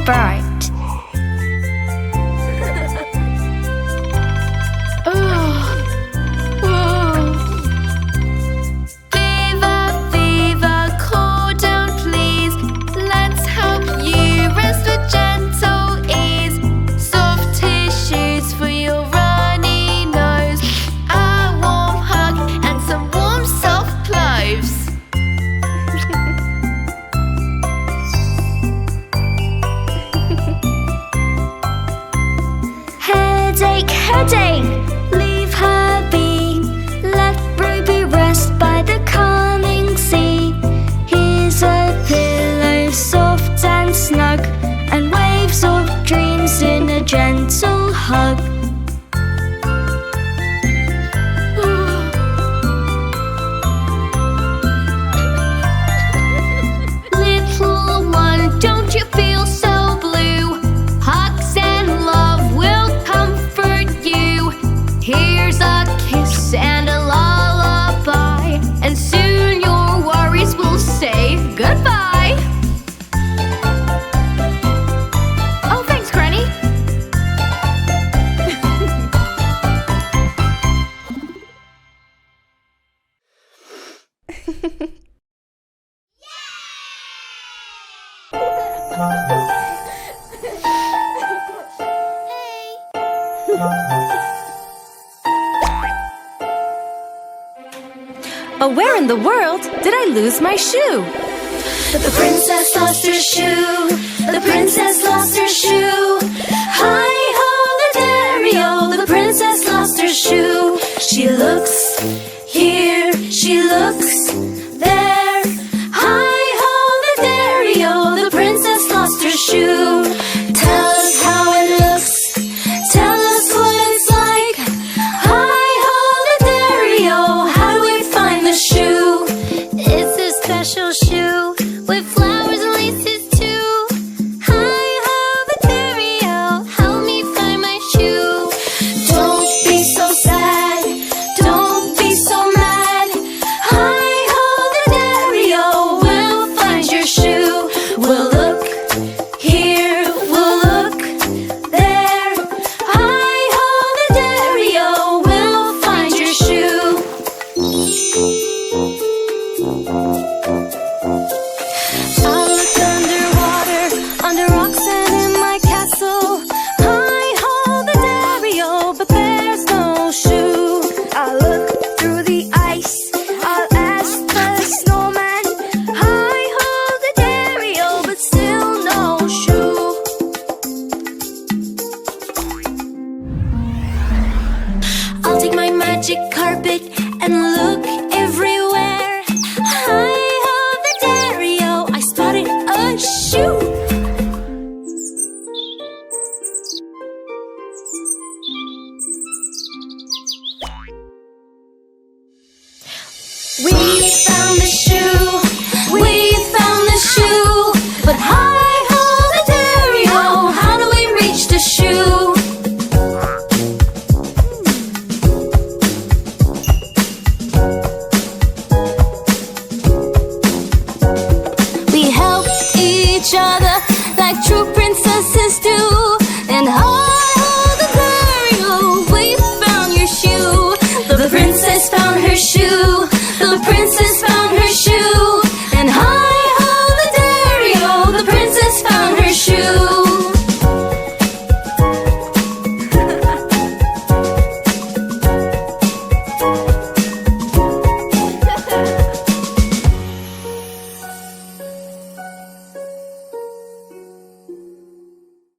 bright. Headache, leave her be. Let Ruby rest by the calming sea. Here's a pillow soft and snug, and waves of dreams in a gentle hug. Little one, don't you feel so blue? Hugs and love will comfort you. Here's a kiss and a lullaby, and soon your worries will say goodbye. Oh, thanks, Granny. Oh, where in the world did I lose my shoe? The princess lost her shoe. The princess lost her shoe. Hi-ho-the-dairy-o, the princess lost her shoe. She looks here, she looks there. Hi-ho-the-dairy-o, the princess lost her shoe. Tell us how it looks. Tell us what it's like. Hi-ho-the-dairy-o, how do we find the shoe? It's a special shoe with flowers and laces too. Hi-ho-the-dairy-o, help me find my shoe. Don't be so sad, don't be so mad. Hi-ho-the-dairy-o, we'll find your shoe. We'll look here, we'll look there. Hi-ho-the-dairy-o, we'll find your shoe. I'll look underwater, under rocks and in my castle. Hi-ho-the-dairy-o, but there's no shoe. I'll look through the ice, I'll ask the snowman. Hi-ho-the-dairy-o, but still no shoe. I'll take my magic carpet and look everywhere. Hi-ho-the-dairy-o, I spotted a shoe. We found the shoe, we found the shoe. But hi-ho-the-dairy-o, how do we reach the shoe? We helped each other like true princesses do. And hi-ho-the-dairy-o, we found your shoe. The princess found her shoe. The princess